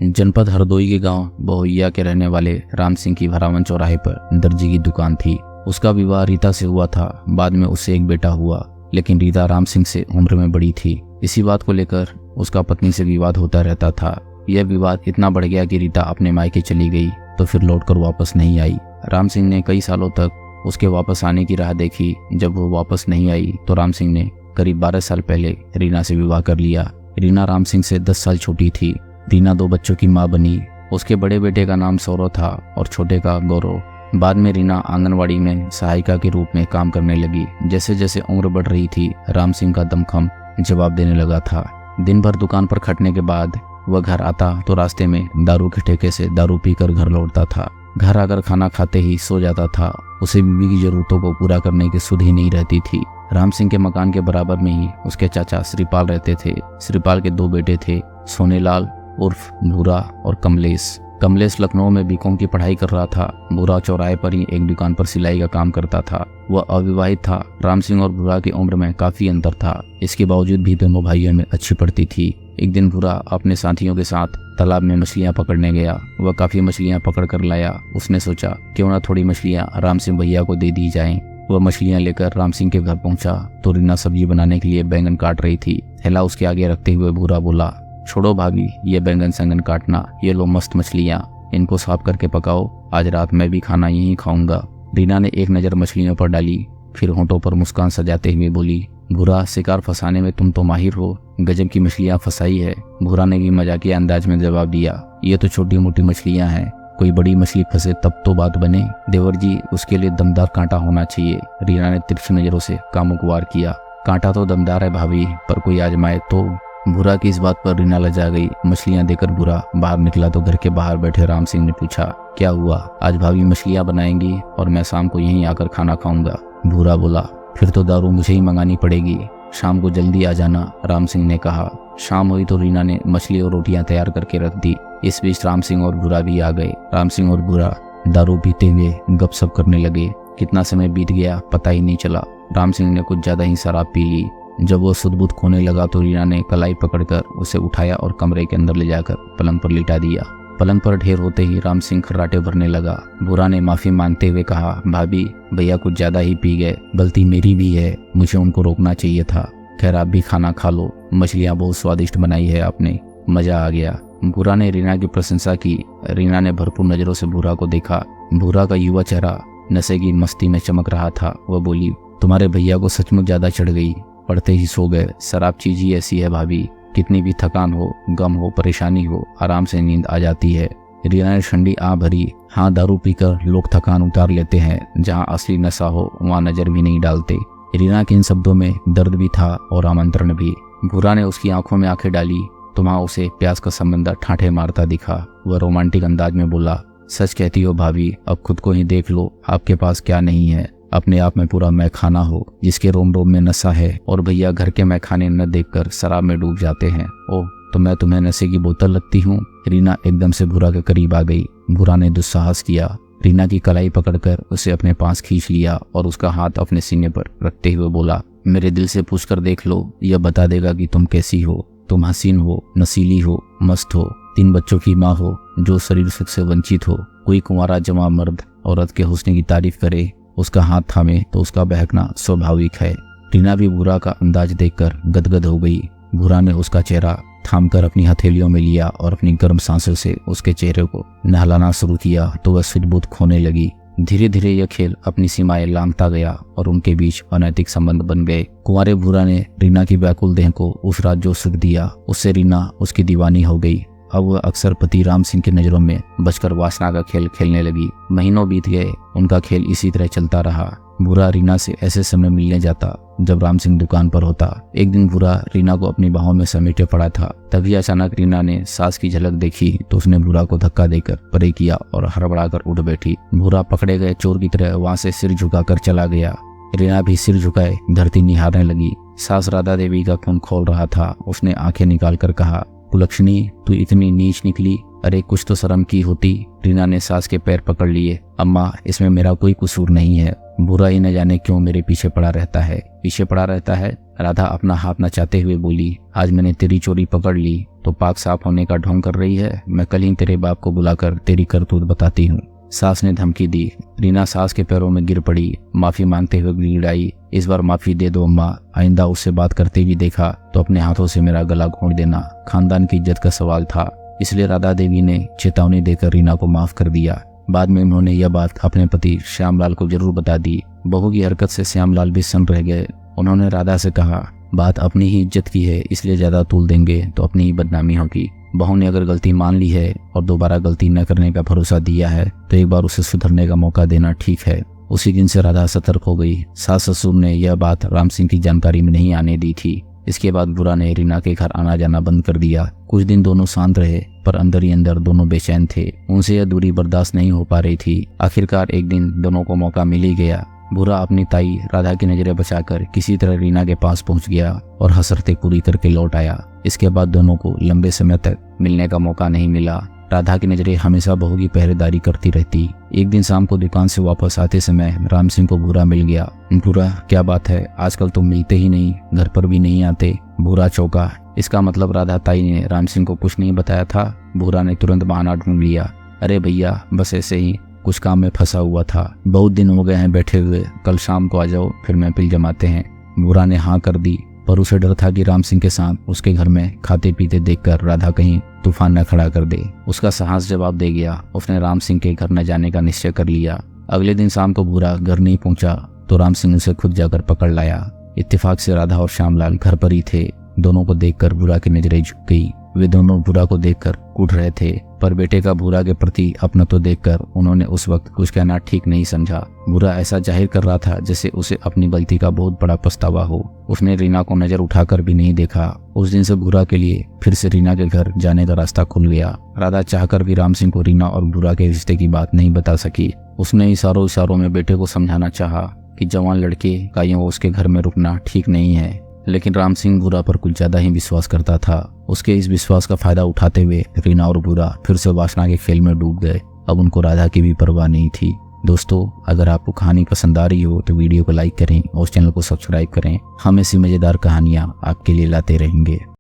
जनपद हरदोई के गांव बहोइया के रहने वाले राम सिंह की भरावन चौराहे पर दर्जी की दुकान थी। उसका विवाह रीता से हुआ था। बाद में उससे एक बेटा हुआ, लेकिन रीता राम सिंह से उम्र में बड़ी थी। इसी बात को लेकर उसका पत्नी से विवाद होता रहता था। यह विवाद इतना बढ़ गया कि रीता अपने मायके चली गई तो फिर लौटकर वापस नहीं आई। राम सिंह ने कई सालों तक उसके वापस आने की राह देखी। जब वो वापस नहीं आई तो राम सिंह ने करीब 12 साल पहले रीना से विवाह कर लिया। रीना राम सिंह से 10 साल छोटी थी। रीना 2 बच्चों की मां बनी। उसके बड़े बेटे का नाम सौरव था और छोटे का गौरव। बाद में रीना आंगनवाड़ी में सहायिका के रूप में काम करने लगी। जैसे जैसे उम्र बढ़ रही थी, राम सिंह का दमखम जवाब देने लगा था। दिन भर दुकान पर खटने के बाद वह घर आता तो रास्ते में दारू के ठेके से दारू पीकर घर लौटता था। घर आकर खाना खाते ही सो जाता था। उसे बीवी की जरूरतों को पूरा करने की सुध ही नहीं रहती थी। राम सिंह के मकान के बराबर में ही उसके चाचा श्रीपाल रहते थे। श्रीपाल के 2 बेटे थे, सोनेलाल उर्फ भूरा और कमलेश। कमलेश लखनऊ में बीकॉम की पढ़ाई कर रहा था। भूरा चौराहे पर ही एक दुकान पर सिलाई का काम करता था। वह अविवाहित था। राम सिंह और भूरा की उम्र में काफी अंतर था। इसके बावजूद भी दोनों भाइयों में अच्छी पड़ती थी। एक दिन भूरा अपने साथियों के साथ तालाब में मछलियां पकड़ने गया। वह काफी मछलियां पकड़ कर लाया। उसने सोचा क्यों ना थोड़ी मछलियां राम सिंह भैया को दे दी जाएं। वह मछलियां लेकर राम सिंह के घर पहुंचा तो रीना सब्जी बनाने के लिए बैंगन काट रही थी। थैला उसके आगे रखते हुए भूरा बोला, छोड़ो भाभी, ये बैंगन संगन काटना, ये लो मस्त मछलियां, इनको साफ करके पकाओ, आज रात मैं भी खाना यहीं खाऊंगा। रीना ने एक नजर मछलियों पर डाली, फिर होंठों पर मुस्कान सजाते हुए बोली, भूरा, शिकार फंसाने में तुम तो माहिर हो, गजब की मछलियां फंसाई है। भूरा ने भी मजाकिया अंदाज में जवाब दिया, ये तो छोटी मोटी मछलियां हैं, कोई बड़ी मछली फंसे तब तो बात बने। देवर जी, उसके लिए दमदार कांटा होना चाहिए। रीना ने तिरछी नजरों से कामुक वार किया। कांटा तो दमदार है भाभी, पर कोई आजमाए तो। भूरा की इस बात पर रीना लजा गई। मछलियां देकर भूरा बाहर निकला तो घर के बाहर बैठे राम सिंह ने पूछा, क्या हुआ? आज भाभी मछलियां बनाएंगी और मैं शाम को यहीं आकर खाना खाऊंगा। भूरा बोला, फिर तो दारू मुझे ही मंगानी पड़ेगी, शाम को जल्दी आ जाना। राम सिंह ने कहा। शाम हुई तो रीना ने मछली और रोटियां तैयार करके रख दी। इस बीच राम सिंह और भूरा भी आ गए। राम सिंह और भूरा दारू पीते हुए गपशप करने लगे। कितना समय बीत गया पता ही नहीं चला। राम सिंह ने कुछ ज्यादा ही शराब पी ली। जब वो सुध-बुध खोने लगा तो रीना ने कलाई पकड़कर उसे उठाया और कमरे के अंदर ले जाकर पलंग पर लिटा दिया। पलंग पर ढेर होते ही राम सिंह खर्राटे भरने लगा। भूरा ने माफी मांगते हुए कहा, भाभी, भैया कुछ ज्यादा ही पी गए, गलती मेरी भी है, मुझे उनको रोकना चाहिए था। खैर आप भी खाना खा लो, मछलियां बहुत स्वादिष्ट बनाई है आपने, मजा आ गया। भूरा ने रीना की प्रशंसा की। रीना ने भरपूर नजरों से भूरा को देखा। भूरा का युवा चेहरा नशे की मस्ती में चमक रहा था। वह बोली, तुम्हारे भैया को सचमुच ज्यादा चढ़ गई, पड़ते ही सो गए। शराब चीज ही ऐसी है भाभी, कितनी भी थकान हो, गम हो, परेशानी हो, आराम से नींद आ जाती है। रीना ने ठंडी आह भरी। हाँ, दारू पीकर लोग थकान उतार लेते हैं, जहाँ असली नशा हो वहाँ नजर भी नहीं डालते। रीना के इन शब्दों में दर्द भी था और आमंत्रण भी। भूरा ने उसकी आंखों में आंखें डाली तो वहाँ उसे प्यास का समंदर ठाठे मारता दिखा। वह रोमांटिक अंदाज में बोला, सच कहती हो भाभी, अब खुद को ही देख लो, आपके पास क्या नहीं है। अपने आप में पूरा मैखाना हो जिसके रोम रोम में नशा है, और भैया घर के मैखाने न देखकर शराब में डूब जाते हैं। ओह, तो मैं तुम्हें नशे की बोतल लगती हूँ? रीना एकदम से भूरा के करीब आ गई। भूरा ने दुस्साहस किया। रीना की कलाई पकड़कर उसे अपने पास खींच लिया और उसका हाथ अपने सीने पर रखते हुए बोला, मेरे दिल से पूछकर देख लो, यह बता देगा कि तुम कैसी हो। तुम हसीन हो, नसीली हो, मस्त हो, 3 बच्चों की माँ हो, जो शरीर सुख से वंचित हो। कोई कुंवारा जमा मर्द औरत के हुस्न की तारीफ करे, उसका हाथ थामे तो उसका बहकना स्वाभाविक है। रीना भी भूरा का अंदाज देखकर गदगद हो गई। भूरा ने उसका चेहरा थामकर अपनी हथेलियों में लिया और अपनी गर्म सांसों से उसके चेहरे को नहलाना शुरू किया तो वह सुध-बुध खोने लगी। धीरे धीरे यह खेल अपनी सीमाएं लांघता गया और उनके बीच अनैतिक संबंध बन गए। कुंवारे भूरा ने रीना की व्याकुल देह को उस रात जो सुख दिया, उससे रीना उसकी दीवानी हो गई। अब वह अक्सर पति राम सिंह की नजरों में बचकर वासना का खेल खेलने लगी। महीनों बीत गए, उनका खेल इसी तरह चलता रहा। भूरा रीना से ऐसे समय मिलने जाता जब राम सिंह दुकान पर होता। एक दिन भूरा रीना को अपनी बाहों में समेटे पड़ा था। तभी अचानक रीना ने सास की झलक देखी तो उसने भूरा को धक्का देकर परे किया और हड़बड़ाकर उठ बैठी। भूरा पकड़े गए चोर की तरह वहां से सिर झुकाकर चला गया। रीना भी सिर झुकाए धरती निहारने लगी। सास राधा देवी का खून खोल रहा था। उसने आंखें निकालकर कहा, कुलक्षणी, तू इतनी नीच निकली, अरे कुछ तो शर्म की होती। रीना ने सास के पैर पकड़ लिए। अम्मा, इसमें मेरा कोई कसूर नहीं है। भूरा ही न जाने क्यों मेरे पीछे पड़ा रहता है। पीछे पड़ा रहता है? राधा अपना हाथ नचाते हुए बोली, आज मैंने तेरी चोरी पकड़ ली तो तो पाक साफ होने का ढोंग कर रही है। मैं कल ही तेरे बाप को बुलाकर तेरी करतूत बताती हूँ। सास ने धमकी दी। रीना सास के पैरों में गिर पड़ी, माफी मांगते हुए गिड़गिड़ाई, इस बार माफी दे दो अम्मा, आइंदा उससे बात करते भी देखा तो अपने हाथों से मेरा गला घोंट देना। खानदान की इज्जत का सवाल था, इसलिए राधा देवी ने चेतावनी देकर रीना को माफ कर दिया। बाद में उन्होंने यह बात अपने पति श्यामलाल को जरूर बता दी। बहू की हरकत से श्यामलाल भी सन्न रह गए। उन्होंने राधा से कहा, बात अपनी ही इज्जत की है, इसलिए ज्यादा तूल देंगे तो अपनी ही बदनामी होगी। बहू ने अगर गलती मान ली है और दोबारा गलती न करने का भरोसा दिया है तो एक बार उसे सुधरने का मौका देना ठीक है। उसी दिन से राधा सतर्क हो गई। सास ससुर ने यह बात राम सिंह की जानकारी में नहीं आने दी थी। इसके बाद बुरा ने रीना के घर आना जाना बंद कर दिया। कुछ दिन दोनों शांत रहे, पर अंदर ही अंदर दोनों बेचैन थे। उनसे यह दूरी बर्दाश्त नहीं हो पा रही थी। आखिरकार एक दिन दोनों को मौका मिल ही गया। बुरा अपनी ताई राधा की नजरें बचाकर किसी तरह रीना के पास पहुंच गया और हसरतें पूरी करके लौट आया। इसके बाद दोनों को लंबे समय तक मिलने का मौका नहीं मिला। राधा की नजरें हमेशा बहू की पहरेदारी करती रहती। एक दिन शाम को दुकान से वापस आते समय राम सिंह को भूरा मिल गया। भूरा, क्या बात है, आजकल तुम मिलते ही नहीं, घर पर भी नहीं आते। भूरा चौंका। इसका मतलब राधा ताई ने राम सिंह को कुछ नहीं बताया था। भूरा ने तुरंत बहाना ढूंढ लिया, अरे भैया बस ऐसे ही कुछ काम में फंसा हुआ था, बहुत दिन हो गए हैं बैठे हुए, कल शाम को आ जाओ, फिर महफिल जमाते हैं। भूरा ने हाँ कर दी, पर उसे डर था कि राम सिंह के साथ उसके घर में खाते पीते देखकर राधा कहीं तूफान न खड़ा कर दे। उसका साहस जवाब दे गया। उसने राम सिंह के घर न जाने का निश्चय कर लिया। अगले दिन शाम को भूरा घर नहीं पहुंचा तो राम सिंह उसे खुद जाकर पकड़ लाया। इत्तेफाक से राधा और श्यामलाल घर पर ही थे। दोनों को देखकर भूरा की नजरें झुक गई। वे दोनों भूरा को देखकर कूट रहे थे, पर बेटे का भूरा के प्रति अपनत्व देखकर उन्होंने उस वक्त कुछ कहना ठीक नहीं समझा। भूरा ऐसा जाहिर कर रहा था जैसे उसे अपनी गलती का बहुत बड़ा पछतावा हो। उसने रीना को नजर उठाकर भी नहीं देखा। उस दिन से भूरा के लिए फिर से रीना के घर जाने का रास्ता खुल गया। राधा चाहकर भी राम सिंह को रीना और भूरा के रिश्ते की बात नहीं बता सकी। उसने इशारों में बेटे को समझाना चाहा कि जवान लड़के का यूं उसके घर में रुकना ठीक नहीं है, लेकिन राम सिंह भूरा पर कुछ ज्यादा ही विश्वास करता था। उसके इस विश्वास का फायदा उठाते हुए रीना और भूरा फिर से वासना के खेल में डूब गए। अब उनको राधा की भी परवाह नहीं थी। दोस्तों, अगर आपको कहानी पसंद आ रही हो तो वीडियो को लाइक करें और चैनल को सब्सक्राइब करें। हम ऐसी मजेदार कहानियां आपके लिए लाते रहेंगे।